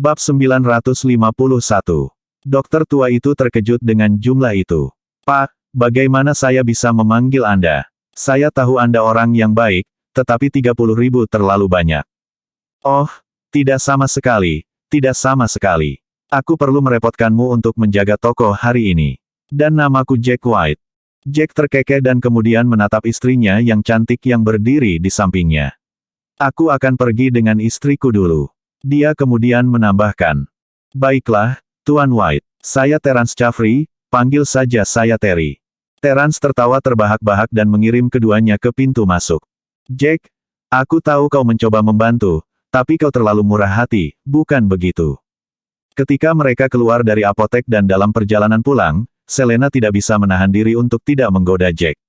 Bab 951. Dokter tua itu terkejut dengan jumlah itu. Pak, bagaimana saya bisa memanggil Anda? Saya tahu Anda orang yang baik, tetapi 30.000 terlalu banyak. Oh, tidak sama sekali, tidak sama sekali. Aku perlu merepotkanmu untuk menjaga toko hari ini. Dan namaku Jack White. Jack terkekeh dan kemudian menatap istrinya yang cantik yang berdiri di sampingnya. Aku akan pergi dengan istriku dulu. Dia kemudian menambahkan. Baiklah, Tuan White. Saya Terence Caffrey, panggil saja saya Terry. Terence tertawa terbahak-bahak dan mengirim keduanya ke pintu masuk. Jack, aku tahu kau mencoba membantu, tapi kau terlalu murah hati, bukan begitu? Ketika mereka keluar dari apotek dan dalam perjalanan pulang, Selena tidak bisa menahan diri untuk tidak menggoda Jack.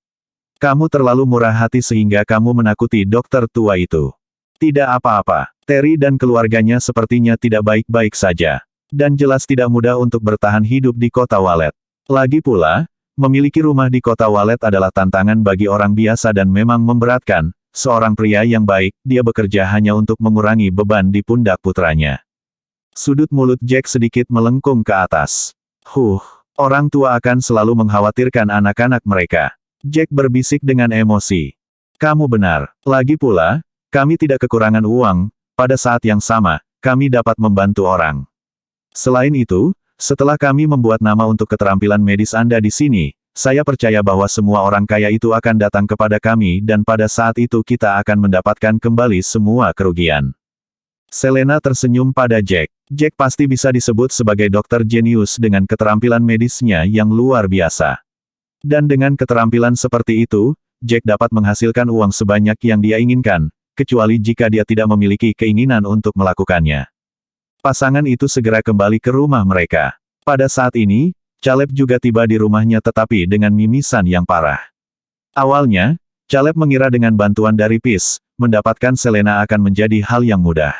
Kamu terlalu murah hati sehingga kamu menakuti dokter tua itu. Tidak apa-apa, Terry dan keluarganya sepertinya tidak baik-baik saja. Dan jelas tidak mudah untuk bertahan hidup di kota Walet. Lagi pula, memiliki rumah di kota Walet adalah tantangan bagi orang biasa dan memang memberatkan. Seorang pria yang baik, dia bekerja hanya untuk mengurangi beban di pundak putranya. Sudut mulut Jack sedikit melengkung ke atas. Orang tua akan selalu mengkhawatirkan anak-anak mereka. Jack berbisik dengan emosi. Kamu benar. Lagi pula, kami tidak kekurangan uang, pada saat yang sama, kami dapat membantu orang. Selain itu, setelah kami membuat nama untuk keterampilan medis Anda di sini, saya percaya bahwa semua orang kaya itu akan datang kepada kami dan pada saat itu kita akan mendapatkan kembali semua kerugian. Selena tersenyum pada Jack. Jack pasti bisa disebut sebagai dokter jenius dengan keterampilan medisnya yang luar biasa. Dan dengan keterampilan seperti itu, Jack dapat menghasilkan uang sebanyak yang dia inginkan, kecuali jika dia tidak memiliki keinginan untuk melakukannya. Pasangan itu segera kembali ke rumah mereka. Pada saat ini, Caleb juga tiba di rumahnya tetapi dengan mimisan yang parah. Awalnya, Caleb mengira dengan bantuan dari Peace, mendapatkan Selena akan menjadi hal yang mudah.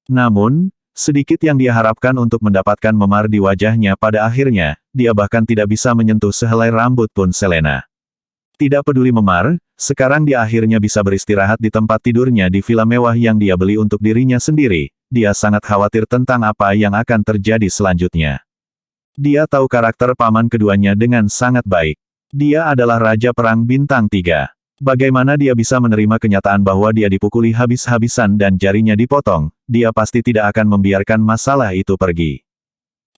Namun, sedikit yang dia harapkan untuk mendapatkan memar di wajahnya pada akhirnya, dia bahkan tidak bisa menyentuh sehelai rambut pun Selena. Tidak peduli memar, sekarang dia akhirnya bisa beristirahat di tempat tidurnya di villa mewah yang dia beli untuk dirinya sendiri. Dia sangat khawatir tentang apa yang akan terjadi selanjutnya. Dia tahu karakter paman keduanya dengan sangat baik. Dia adalah Raja Perang Bintang 3. Bagaimana dia bisa menerima kenyataan bahwa dia dipukuli habis-habisan dan jarinya dipotong, dia pasti tidak akan membiarkan masalah itu pergi.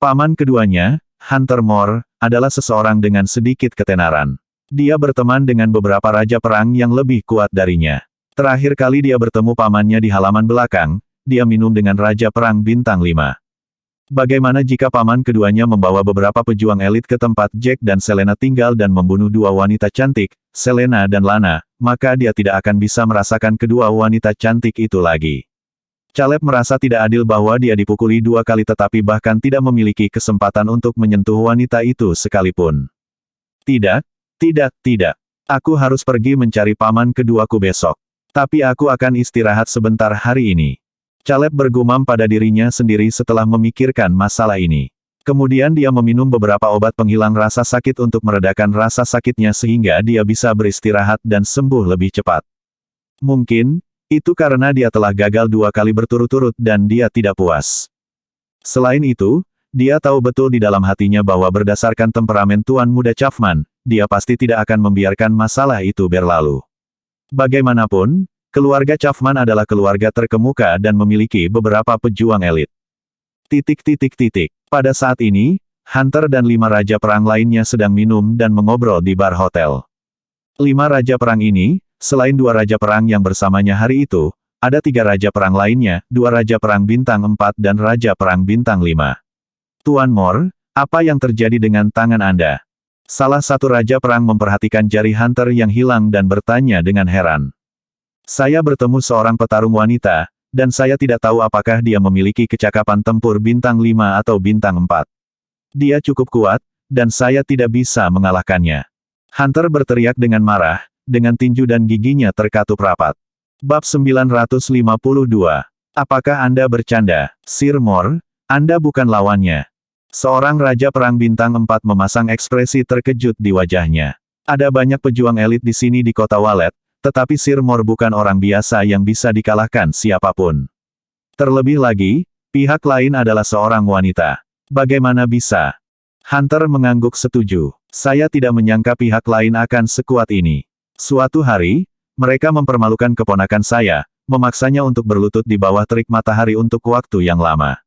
Paman keduanya, Hunter Moore, adalah seseorang dengan sedikit ketenaran. Dia berteman dengan beberapa Raja Perang yang lebih kuat darinya. Terakhir kali dia bertemu pamannya di halaman belakang, dia minum dengan Raja Perang Bintang 5. Bagaimana jika paman keduanya membawa beberapa pejuang elit ke tempat Jack dan Selena tinggal dan membunuh dua wanita cantik, Selena dan Lana, maka dia tidak akan bisa merasakan kedua wanita cantik itu lagi. Caleb merasa tidak adil bahwa dia dipukuli 2 kali tetapi bahkan tidak memiliki kesempatan untuk menyentuh wanita itu sekalipun. Tidak. Aku harus pergi mencari paman keduaku besok. Tapi aku akan istirahat sebentar hari ini. Caleb bergumam pada dirinya sendiri setelah memikirkan masalah ini. Kemudian dia meminum beberapa obat penghilang rasa sakit untuk meredakan rasa sakitnya sehingga dia bisa beristirahat dan sembuh lebih cepat. Mungkin, itu karena dia telah gagal 2 kali berturut-turut dan dia tidak puas. Selain itu, dia tahu betul di dalam hatinya bahwa berdasarkan temperamen Tuan Muda Chapman, dia pasti tidak akan membiarkan masalah itu berlalu. Bagaimanapun, keluarga Chapman adalah keluarga terkemuka dan memiliki beberapa pejuang elit. Pada saat ini, Hunter dan 5 Raja Perang lainnya sedang minum dan mengobrol di bar hotel. 5 Raja Perang ini, selain 2 Raja Perang yang bersamanya hari itu, ada 3 Raja Perang lainnya, 2 Raja Perang Bintang 4 dan Raja Perang Bintang 5. Tuan Moore, apa yang terjadi dengan tangan Anda? Salah satu Raja Perang memperhatikan jari Hunter yang hilang dan bertanya dengan heran. Saya bertemu seorang petarung wanita, dan saya tidak tahu apakah dia memiliki kecakapan tempur bintang 5 atau bintang 4. Dia cukup kuat, dan saya tidak bisa mengalahkannya. Hunter berteriak dengan marah, dengan tinju dan giginya terkatup rapat. Bab 952. Apakah Anda bercanda, Sir Moore? Anda bukan lawannya. Seorang Raja Perang Bintang 4 memasang ekspresi terkejut di wajahnya. Ada banyak pejuang elit di sini di kota Walet, tetapi Sir Moore bukan orang biasa yang bisa dikalahkan siapapun. Terlebih lagi, Pihak lain adalah seorang wanita. Bagaimana bisa? Hunter mengangguk setuju. Saya tidak menyangka pihak lain akan sekuat ini. Suatu hari, mereka mempermalukan keponakan saya, memaksanya untuk berlutut di bawah terik matahari untuk waktu yang lama.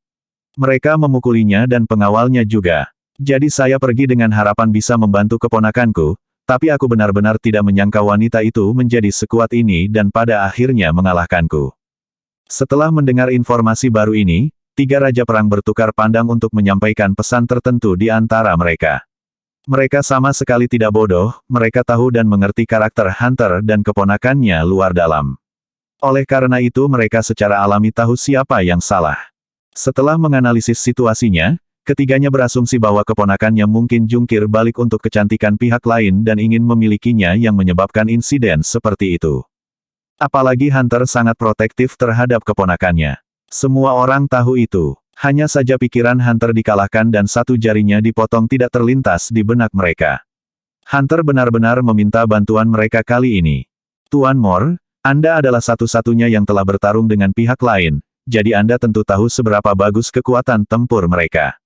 Mereka memukulinya dan pengawalnya juga. Jadi saya pergi dengan harapan bisa membantu keponakanku, tapi aku benar-benar tidak menyangka wanita itu menjadi sekuat ini dan pada akhirnya mengalahkanku. Setelah mendengar informasi baru ini, 3 raja perang bertukar pandang untuk menyampaikan pesan tertentu di antara mereka. Mereka sama sekali tidak bodoh, mereka tahu dan mengerti karakter Hunter dan keponakannya luar dalam. Oleh karena itu mereka secara alami tahu siapa yang salah. Setelah menganalisis situasinya, ketiganya berasumsi bahwa keponakannya mungkin jungkir balik untuk kecantikan pihak lain dan ingin memilikinya yang menyebabkan insiden seperti itu. Apalagi Hunter sangat protektif terhadap keponakannya. Semua orang tahu itu. Hanya saja pikiran Hunter dikalahkan dan satu jarinya dipotong tidak terlintas di benak mereka. Hunter benar-benar meminta bantuan mereka kali ini. Tuan Moore, Anda adalah satu-satunya yang telah bertarung dengan pihak lain, jadi Anda tentu tahu seberapa bagus kekuatan tempur mereka.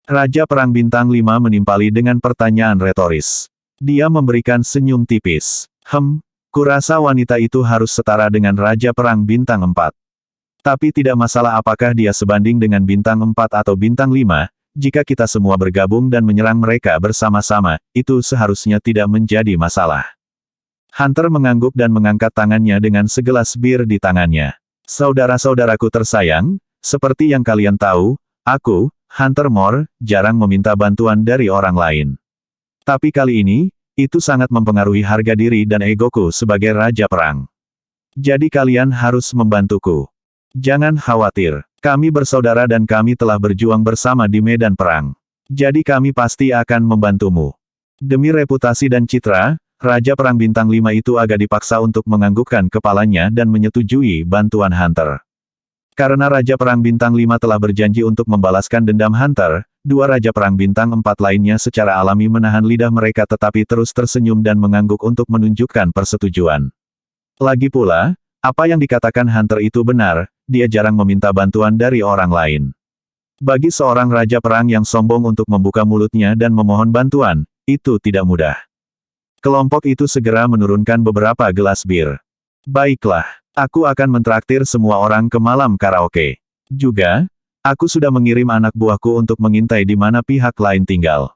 Raja Perang Bintang 5 menimpali dengan pertanyaan retoris. Dia memberikan senyum tipis. Kurasa wanita itu harus setara dengan Raja Perang Bintang 4. Tapi tidak masalah apakah dia sebanding dengan Bintang 4 atau Bintang 5, jika kita semua bergabung dan menyerang mereka bersama-sama, itu seharusnya tidak menjadi masalah. Hunter mengangguk dan mengangkat tangannya dengan segelas bir di tangannya. Saudara-saudaraku tersayang, seperti yang kalian tahu, aku, Hunter Moore, jarang meminta bantuan dari orang lain. Tapi kali ini, itu sangat mempengaruhi harga diri dan egoku sebagai Raja Perang. Jadi kalian harus membantuku. Jangan khawatir, kami bersaudara dan kami telah berjuang bersama di medan perang. Jadi kami pasti akan membantumu. Demi reputasi dan citra, Raja Perang Bintang 5 itu agak dipaksa untuk menganggukkan kepalanya dan menyetujui bantuan Hunter. Karena Raja Perang Bintang 5 telah berjanji untuk membalaskan dendam Hunter, 2 Raja Perang Bintang 4 lainnya secara alami menahan lidah mereka tetapi terus tersenyum dan mengangguk untuk menunjukkan persetujuan. Lagi pula, apa yang dikatakan Hunter itu benar, dia jarang meminta bantuan dari orang lain. Bagi seorang Raja Perang yang sombong untuk membuka mulutnya dan memohon bantuan, itu tidak mudah. Kelompok itu segera menurunkan beberapa gelas bir. Baiklah, aku akan mentraktir semua orang ke malam karaoke. Juga, aku sudah mengirim anak buahku untuk mengintai di mana pihak lain tinggal.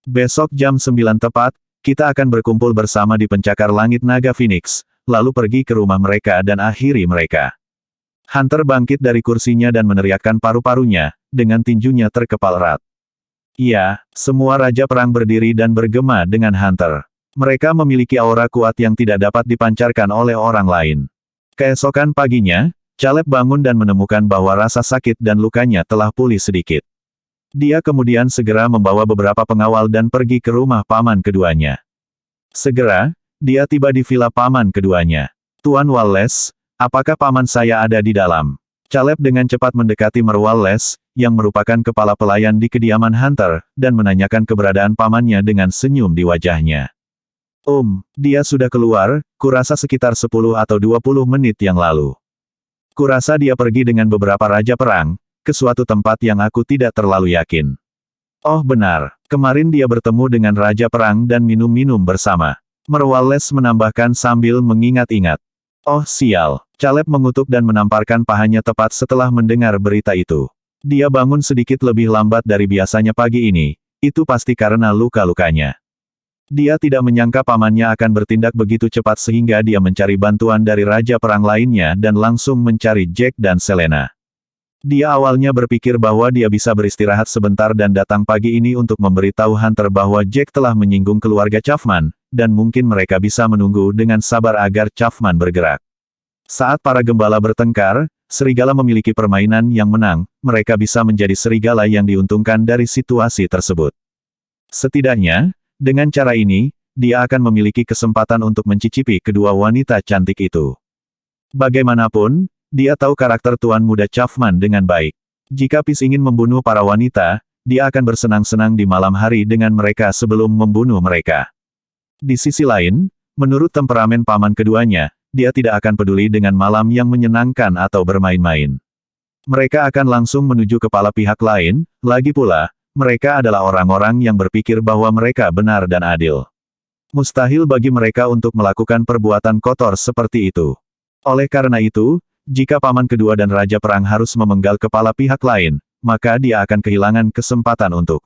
Besok jam 9 tepat, kita akan berkumpul bersama di pencakar langit Naga Phoenix, lalu pergi ke rumah mereka dan akhiri mereka. Hunter bangkit dari kursinya dan meneriakkan paru-parunya, dengan tinjunya terkepal erat. Iya, semua Raja Perang berdiri dan bergema dengan Hunter. Mereka memiliki aura kuat yang tidak dapat dipancarkan oleh orang lain. Keesokan paginya, Caleb bangun dan menemukan bahwa rasa sakit dan lukanya telah pulih sedikit. Dia kemudian segera membawa beberapa pengawal dan pergi ke rumah paman keduanya. Segera, dia tiba di villa paman keduanya. Tuan Wallace, apakah paman saya ada di dalam? Caleb dengan cepat mendekati Wallace, yang merupakan kepala pelayan di kediaman Hunter, dan menanyakan keberadaan pamannya dengan senyum di wajahnya. Dia sudah keluar, kurasa sekitar 10 atau 20 menit yang lalu. Kurasa dia pergi dengan beberapa Raja Perang, ke suatu tempat yang aku tidak terlalu yakin. Oh benar, kemarin dia bertemu dengan Raja Perang dan minum-minum bersama. Wallace menambahkan sambil mengingat-ingat. Oh sial, Caleb mengutuk dan menamparkan pahanya tepat setelah mendengar berita itu. Dia bangun sedikit lebih lambat dari biasanya pagi ini, itu pasti karena luka-lukanya. Dia tidak menyangka pamannya akan bertindak begitu cepat sehingga dia mencari bantuan dari Raja Perang lainnya dan langsung mencari Jack dan Selena. Dia awalnya berpikir bahwa dia bisa beristirahat sebentar dan datang pagi ini untuk memberitahu Hunter bahwa Jack telah menyinggung keluarga Chapman, dan mungkin mereka bisa menunggu dengan sabar agar Chapman bergerak. Saat para gembala bertengkar, serigala memiliki permainan yang menang, mereka bisa menjadi serigala yang diuntungkan dari situasi tersebut. Setidaknya, dengan cara ini, dia akan memiliki kesempatan untuk mencicipi kedua wanita cantik itu. Bagaimanapun, dia tahu karakter Tuan Muda Chapman dengan baik. Jika Pis ingin membunuh para wanita, dia akan bersenang-senang di malam hari dengan mereka sebelum membunuh mereka. Di sisi lain, menurut temperamen paman keduanya, dia tidak akan peduli dengan malam yang menyenangkan atau bermain-main. Mereka akan langsung menuju kepala pihak lain, lagi pula, mereka adalah orang-orang yang berpikir bahwa mereka benar dan adil. Mustahil bagi mereka untuk melakukan perbuatan kotor seperti itu. Oleh karena itu, jika paman kedua dan raja perang harus memenggal kepala pihak lain, maka dia akan kehilangan kesempatan untuk.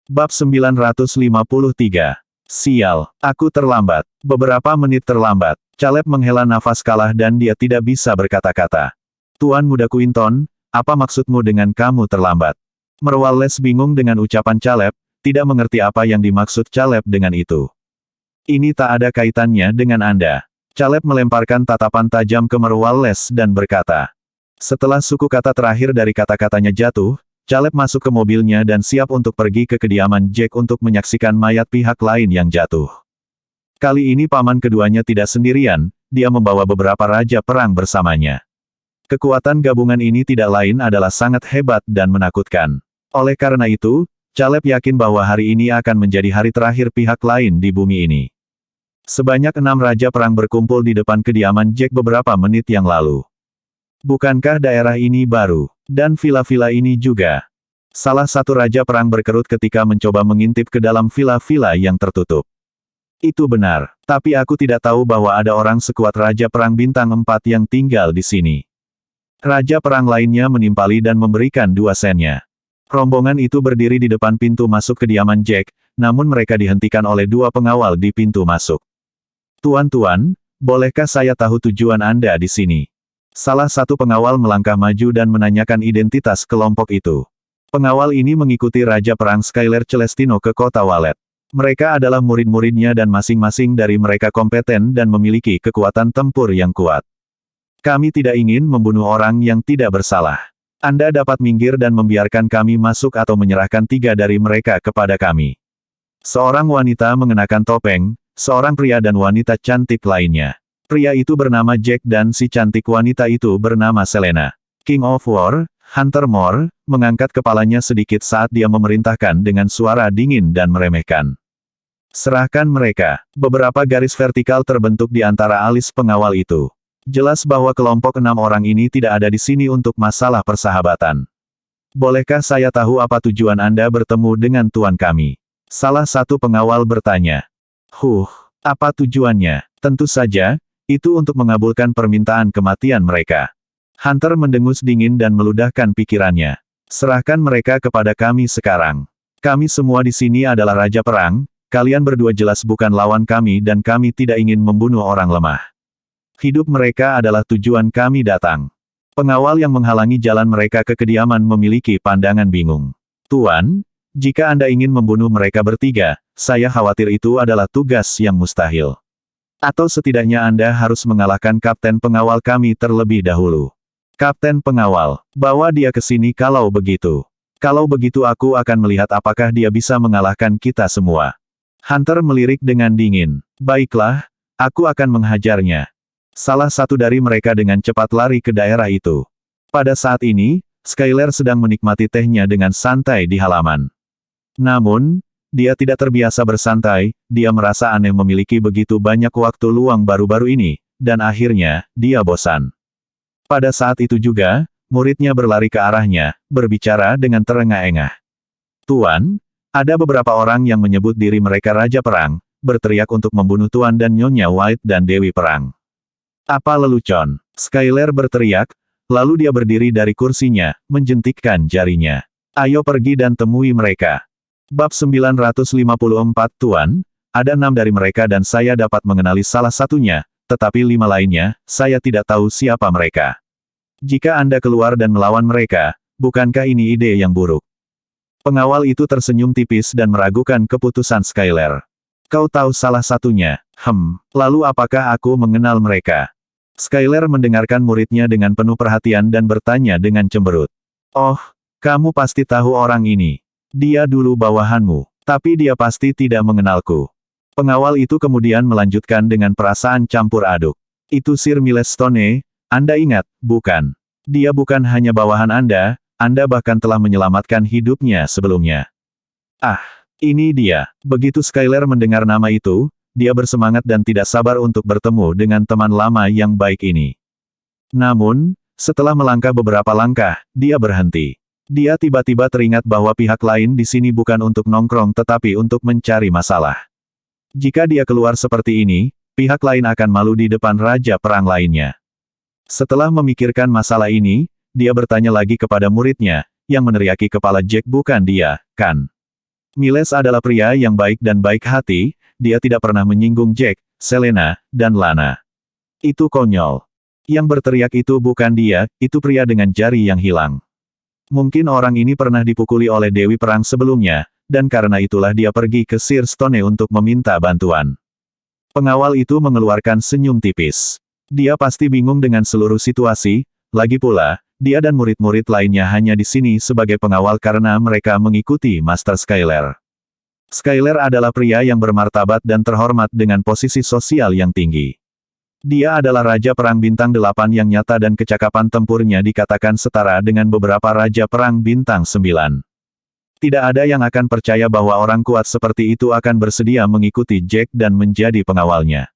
Bab 953. Sial, aku terlambat. Beberapa menit terlambat. Caleb menghela nafas kalah dan dia tidak bisa berkata-kata. Tuan Muda Quinton, apa maksudmu dengan kamu terlambat? Merwales bingung dengan ucapan Caleb, tidak mengerti apa yang dimaksud Caleb dengan itu. Ini tak ada kaitannya dengan Anda. Caleb melemparkan tatapan tajam ke Merwales dan berkata. Setelah suku kata terakhir dari kata-katanya jatuh, Caleb masuk ke mobilnya dan siap untuk pergi ke kediaman Jack untuk menyaksikan mayat pihak lain yang jatuh. Kali ini paman keduanya tidak sendirian, dia membawa beberapa raja perang bersamanya. Kekuatan gabungan ini tidak lain adalah sangat hebat dan menakutkan. Oleh karena itu, Caleb yakin bahwa hari ini akan menjadi hari terakhir pihak lain di bumi ini. Sebanyak 6 raja perang berkumpul di depan kediaman Jack beberapa menit yang lalu. Bukankah daerah ini baru? Dan villa-villa ini juga. Salah satu raja perang berkerut ketika mencoba mengintip ke dalam villa-villa yang tertutup. Itu benar, tapi aku tidak tahu bahwa ada orang sekuat raja perang bintang 4 yang tinggal di sini. Raja perang lainnya menimpali dan memberikan 2 sennya. Rombongan itu berdiri di depan pintu masuk kediaman Jack, namun mereka dihentikan oleh 2 pengawal di pintu masuk. Tuan-tuan, bolehkah saya tahu tujuan Anda di sini? Salah satu pengawal melangkah maju dan menanyakan identitas kelompok itu. Pengawal ini mengikuti Raja Perang Skyler Celestino ke kota Walet. Mereka adalah murid-muridnya dan masing-masing dari mereka kompeten dan memiliki kekuatan tempur yang kuat. Kami tidak ingin membunuh orang yang tidak bersalah. Anda dapat minggir dan membiarkan kami masuk atau menyerahkan 3 dari mereka kepada kami. Seorang wanita mengenakan topeng, seorang pria dan wanita cantik lainnya. Pria itu bernama Jack dan si cantik wanita itu bernama Selena. King of War, Hunter Moore, mengangkat kepalanya sedikit saat dia memerintahkan dengan suara dingin dan meremehkan. Serahkan mereka. Beberapa garis vertikal terbentuk di antara alis pengawal itu. Jelas bahwa kelompok 6 orang ini tidak ada di sini untuk masalah persahabatan. Bolehkah saya tahu apa tujuan Anda bertemu dengan tuan kami? Salah satu pengawal bertanya. Apa tujuannya? Tentu saja, itu untuk mengabulkan permintaan kematian mereka. Hunter mendengus dingin dan meludahkan pikirannya. Serahkan mereka kepada kami sekarang. Kami semua di sini adalah raja perang, kalian berdua jelas bukan lawan kami dan kami tidak ingin membunuh orang lemah. Hidup mereka adalah tujuan kami datang. Pengawal yang menghalangi jalan mereka ke kediaman memiliki pandangan bingung. Tuan, jika Anda ingin membunuh mereka bertiga, saya khawatir itu adalah tugas yang mustahil. Atau setidaknya Anda harus mengalahkan kapten pengawal kami terlebih dahulu. Kapten pengawal, bawa dia ke sini kalau begitu. Kalau begitu aku akan melihat apakah dia bisa mengalahkan kita semua. Hunter melirik dengan dingin. Baiklah, aku akan menghajarnya. Salah satu dari mereka dengan cepat lari ke daerah itu. Pada saat ini, Skyler sedang menikmati tehnya dengan santai di halaman. Namun, dia tidak terbiasa bersantai, dia merasa aneh memiliki begitu banyak waktu luang baru-baru ini, dan akhirnya, dia bosan. Pada saat itu juga, muridnya berlari ke arahnya, berbicara dengan terengah-engah. Tuan, ada beberapa orang yang menyebut diri mereka Raja Perang, berteriak untuk membunuh Tuan dan Nyonya White dan Dewi Perang. Apa lelucon? Skyler berteriak, lalu dia berdiri dari kursinya, menjentikkan jarinya. Ayo pergi dan temui mereka. Bab 954 Tuan, ada 6 dari mereka dan saya dapat mengenali salah satunya, tetapi 5 lainnya, saya tidak tahu siapa mereka. Jika Anda keluar dan melawan mereka, bukankah ini ide yang buruk? Pengawal itu tersenyum tipis dan meragukan keputusan Skyler. Kau tahu salah satunya, lalu apakah aku mengenal mereka? Skyler mendengarkan muridnya dengan penuh perhatian dan bertanya dengan cemberut. Oh, kamu pasti tahu orang ini. Dia dulu bawahanmu, tapi dia pasti tidak mengenalku. Pengawal itu kemudian melanjutkan dengan perasaan campur aduk. Itu Sir Milestone, Anda ingat, bukan? Dia bukan hanya bawahan Anda bahkan telah menyelamatkan hidupnya sebelumnya. Ah, ini dia. Begitu Skyler mendengar nama itu, dia bersemangat dan tidak sabar untuk bertemu dengan teman lama yang baik ini. Namun, Setelah melangkah beberapa langkah, dia berhenti. Dia tiba-tiba teringat bahwa pihak lain di sini bukan untuk nongkrong tetapi untuk mencari masalah. Jika dia keluar seperti ini, pihak lain akan malu di depan Raja Perang lainnya. Setelah memikirkan masalah ini, dia bertanya lagi kepada muridnya, yang meneriaki kepala Jack bukan dia, kan? Miles adalah pria yang baik dan baik hati, dia tidak pernah menyinggung Jack, Selena, dan Lana. Itu konyol. Yang berteriak itu bukan dia, itu pria dengan jari yang hilang. Mungkin orang ini pernah dipukuli oleh Dewi Perang sebelumnya, dan karena itulah dia pergi ke Sir Stone untuk meminta bantuan. Pengawal itu mengeluarkan senyum tipis. Dia pasti bingung dengan seluruh situasi, lagi pula, dia dan murid-murid lainnya hanya di sini sebagai pengawal karena mereka mengikuti Master Skyler. Skyler adalah pria yang bermartabat dan terhormat dengan posisi sosial yang tinggi. Dia adalah Raja Perang Bintang 8 yang nyata dan kecakapan tempurnya dikatakan setara dengan beberapa Raja Perang Bintang 9. Tidak ada yang akan percaya bahwa orang kuat seperti itu akan bersedia mengikuti Jack dan menjadi pengawalnya.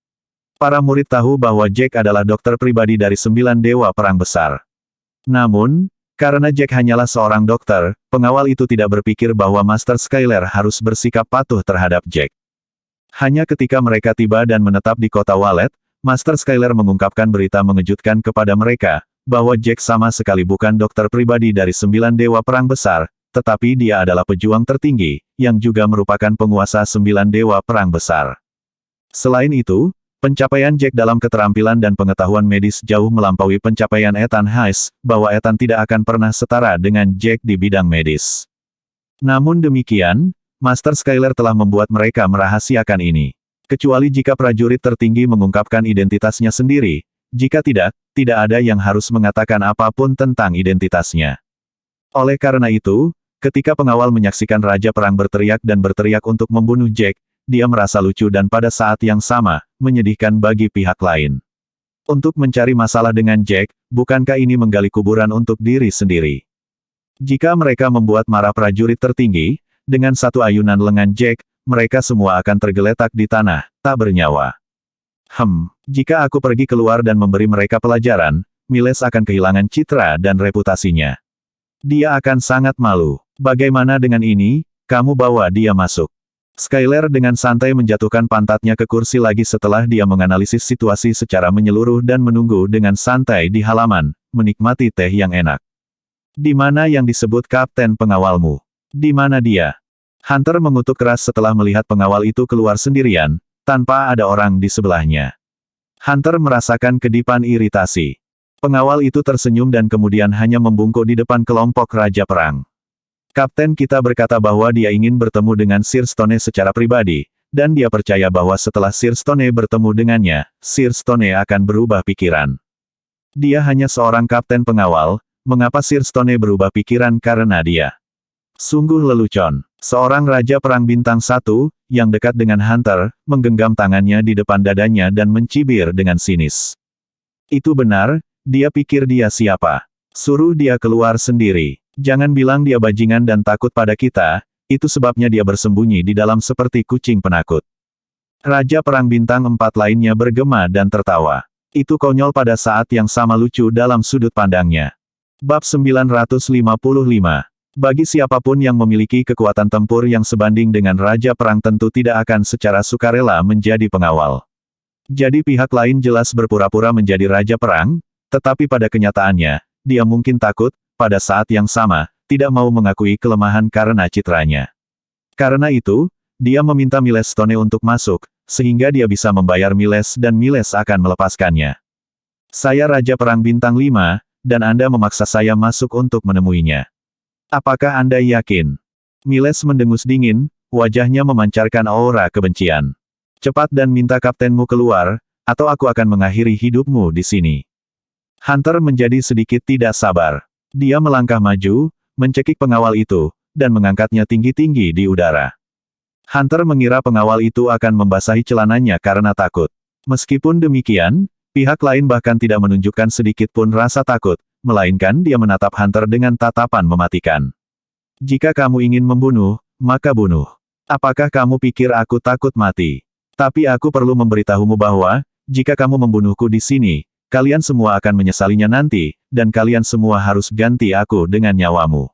Para murid tahu bahwa Jack adalah dokter pribadi dari 9 Dewa Perang Besar. Namun, karena Jack hanyalah seorang dokter, pengawal itu tidak berpikir bahwa Master Skyler harus bersikap patuh terhadap Jack. Hanya ketika mereka tiba dan menetap di kota Wallet, Master Skyler mengungkapkan berita mengejutkan kepada mereka, bahwa Jack sama sekali bukan dokter pribadi dari 9 Dewa Perang Besar, tetapi dia adalah pejuang tertinggi, yang juga merupakan penguasa 9 Dewa Perang Besar. Selain itu, pencapaian Jack dalam keterampilan dan pengetahuan medis jauh melampaui pencapaian Ethan Hayes, bahwa Ethan tidak akan pernah setara dengan Jack di bidang medis. Namun demikian, Master Skyler telah membuat mereka merahasiakan ini. Kecuali jika prajurit tertinggi mengungkapkan identitasnya sendiri, jika tidak, tidak ada yang harus mengatakan apapun tentang identitasnya. Oleh karena itu, ketika pengawal menyaksikan Raja Perang berteriak dan berteriak untuk membunuh Jack, dia merasa lucu dan pada saat yang sama, menyedihkan bagi pihak lain. Untuk mencari masalah dengan Jack, bukankah ini menggali kuburan untuk diri sendiri? Jika mereka membuat marah prajurit tertinggi, dengan satu ayunan lengan Jack, mereka semua akan tergeletak di tanah, tak bernyawa. Jika aku pergi keluar dan memberi mereka pelajaran, Miles akan kehilangan citra dan reputasinya. Dia akan sangat malu. Bagaimana dengan ini, kamu bawa dia masuk. Skyler dengan santai menjatuhkan pantatnya ke kursi lagi setelah dia menganalisis situasi secara menyeluruh dan menunggu dengan santai di halaman, menikmati teh yang enak. Di mana yang disebut kapten pengawalmu? Di mana dia? Hunter mengutuk keras setelah melihat pengawal itu keluar sendirian, tanpa ada orang di sebelahnya. Hunter merasakan kedipan iritasi. Pengawal itu tersenyum dan kemudian hanya membungkuk di depan kelompok Raja Perang. Kapten kita berkata bahwa dia ingin bertemu dengan Sir Stone secara pribadi, dan dia percaya bahwa setelah Sir Stone bertemu dengannya, Sir Stone akan berubah pikiran. Dia hanya seorang kapten pengawal, mengapa Sir Stone berubah pikiran karena dia? Sungguh lelucon. Seorang Raja Perang Bintang 1, yang dekat dengan Hunter, menggenggam tangannya di depan dadanya dan mencibir dengan sinis. Itu benar, dia pikir dia siapa. Suruh dia keluar sendiri. Jangan bilang dia bajingan dan takut pada kita, itu sebabnya dia bersembunyi di dalam seperti kucing penakut. Raja Perang Bintang 4 lainnya bergema dan tertawa. Itu konyol pada saat yang sama lucu dalam sudut pandangnya. Bab 955. Bagi siapapun yang memiliki kekuatan tempur yang sebanding dengan Raja Perang tentu tidak akan secara sukarela menjadi pengawal. Jadi pihak lain jelas berpura-pura menjadi Raja Perang, tetapi pada kenyataannya, dia mungkin takut, pada saat yang sama, tidak mau mengakui kelemahan karena citranya. Karena itu, dia meminta Miles Stone untuk masuk, sehingga dia bisa membayar Miles dan Miles akan melepaskannya. Saya Raja Perang Bintang 5, dan Anda memaksa saya masuk untuk menemuinya. Apakah Anda yakin? Miles mendengus dingin, wajahnya memancarkan aura kebencian. Cepat dan minta kaptenmu keluar, atau aku akan mengakhiri hidupmu di sini. Hunter menjadi sedikit tidak sabar. Dia melangkah maju, mencekik pengawal itu, dan mengangkatnya tinggi-tinggi di udara. Hunter mengira pengawal itu akan membasahi celananya karena takut. Meskipun demikian, pihak lain bahkan tidak menunjukkan sedikit pun rasa takut, melainkan dia menatap Hunter dengan tatapan mematikan. Jika kamu ingin membunuh, maka bunuh. Apakah kamu pikir aku takut mati? Tapi aku perlu memberitahumu bahwa, jika kamu membunuhku di sini, kalian semua akan menyesalinya nanti, dan kalian semua harus ganti aku dengan nyawamu.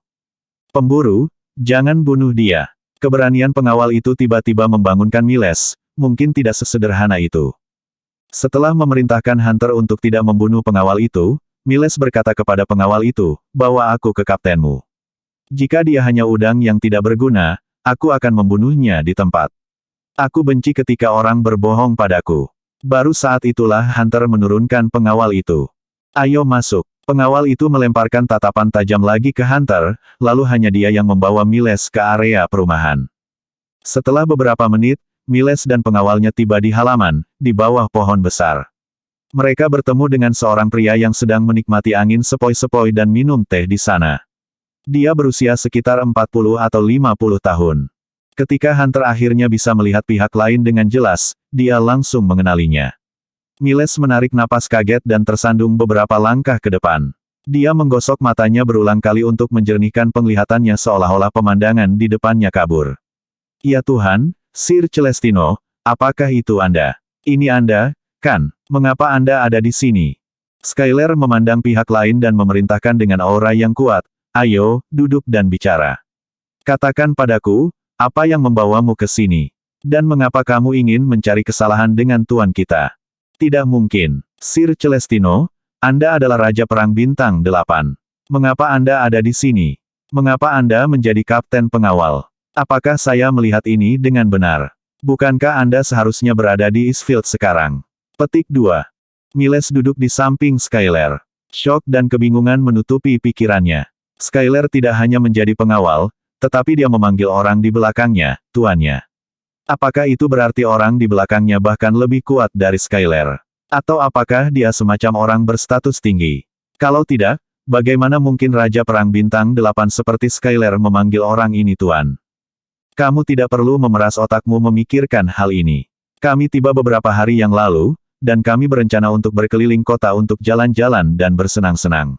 Pemburu, jangan bunuh dia. Keberanian pengawal itu tiba-tiba membangunkan Miles, mungkin tidak sesederhana itu. Setelah memerintahkan Hunter untuk tidak membunuh pengawal itu, Miles berkata kepada pengawal itu, bawa aku ke kaptenmu. Jika dia hanya udang yang tidak berguna, aku akan membunuhnya di tempat. Aku benci ketika orang berbohong padaku. Baru saat itulah Hunter menurunkan pengawal itu. Ayo masuk. Pengawal itu melemparkan tatapan tajam lagi ke Hunter, lalu hanya dia yang membawa Miles ke area perumahan. Setelah beberapa menit, Miles dan pengawalnya tiba di halaman, di bawah pohon besar. Mereka bertemu dengan seorang pria yang sedang menikmati angin sepoi-sepoi dan minum teh di sana. Dia berusia sekitar 40 atau 50 tahun. Ketika Hunter akhirnya bisa melihat pihak lain dengan jelas, dia langsung mengenalinya. Miles menarik napas kaget dan tersandung beberapa langkah ke depan. Dia menggosok matanya berulang kali untuk menjernihkan penglihatannya seolah-olah pemandangan di depannya kabur. Ya Tuhan, Sir Celestino, apakah itu Anda? Ini Anda, kan? Mengapa Anda ada di sini? Skyler memandang pihak lain dan memerintahkan dengan aura yang kuat, ayo, duduk dan bicara. Katakan padaku, apa yang membawamu ke sini? Dan mengapa kamu ingin mencari kesalahan dengan tuan kita? Tidak mungkin. Sir Celestino, Anda adalah Raja Perang Bintang 8. Mengapa Anda ada di sini? Mengapa Anda menjadi kapten pengawal? Apakah saya melihat ini dengan benar? Bukankah Anda seharusnya berada di Eastfield sekarang? Petik 2. Miles duduk di samping Skyler. Syok dan kebingungan menutupi pikirannya. Skyler tidak hanya menjadi pengawal, tetapi dia memanggil orang di belakangnya, tuannya. Apakah itu berarti orang di belakangnya bahkan lebih kuat dari Skyler? Atau apakah dia semacam orang berstatus tinggi? Kalau tidak, bagaimana mungkin Raja Perang Bintang 8 seperti Skyler memanggil orang ini tuan? Kamu tidak perlu memeras otakmu memikirkan hal ini. Kami tiba beberapa hari yang lalu, dan kami berencana untuk berkeliling kota untuk jalan-jalan dan bersenang-senang.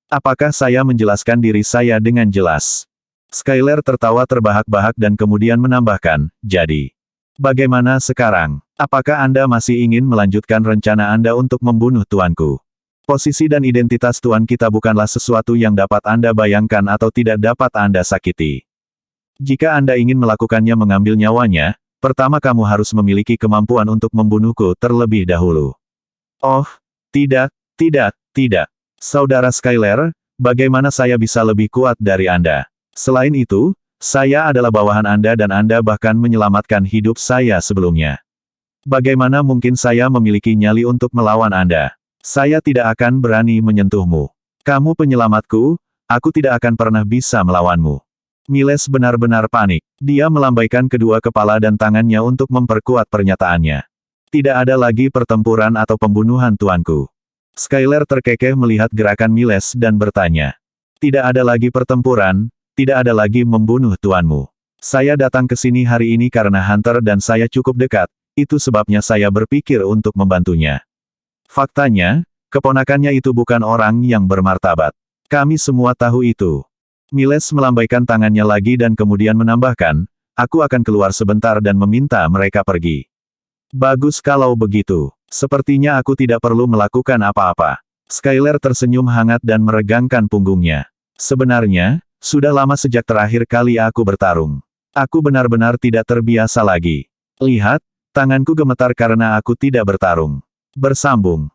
Apakah saya menjelaskan diri saya dengan jelas? Skyler tertawa terbahak-bahak dan kemudian menambahkan, jadi, bagaimana sekarang? Apakah Anda masih ingin melanjutkan rencana Anda untuk membunuh tuanku? Posisi dan identitas tuan kita bukanlah sesuatu yang dapat Anda bayangkan atau tidak dapat Anda sakiti. Jika Anda ingin melakukannya mengambil nyawanya, pertama kamu harus memiliki kemampuan untuk membunuhku terlebih dahulu. Oh, tidak, tidak, tidak. Saudara Skyler, bagaimana saya bisa lebih kuat dari Anda? Selain itu, saya adalah bawahan Anda dan Anda bahkan menyelamatkan hidup saya sebelumnya. Bagaimana mungkin saya memiliki nyali untuk melawan Anda? Saya tidak akan berani menyentuhmu. Kamu penyelamatku, aku tidak akan pernah bisa melawanmu. Miles benar-benar panik. Dia melambaikan kedua kepala dan tangannya untuk memperkuat pernyataannya. Tidak ada lagi pertempuran atau pembunuhan tuanku. Skyler terkekeh melihat gerakan Miles dan bertanya. Tidak ada lagi pertempuran, tidak ada lagi membunuh tuanmu. Saya datang ke sini hari ini karena Hunter dan saya cukup dekat, itu sebabnya saya berpikir untuk membantunya. Faktanya, keponakannya itu bukan orang yang bermartabat. Kami semua tahu itu. Miles melambaikan tangannya lagi dan kemudian menambahkan, aku akan keluar sebentar dan meminta mereka pergi. Bagus kalau begitu. Sepertinya aku tidak perlu melakukan apa-apa. Skyler tersenyum hangat dan meregangkan punggungnya. Sebenarnya, sudah lama sejak terakhir kali aku bertarung. Aku benar-benar tidak terbiasa lagi. Lihat, tanganku gemetar karena aku tidak bertarung. Bersambung.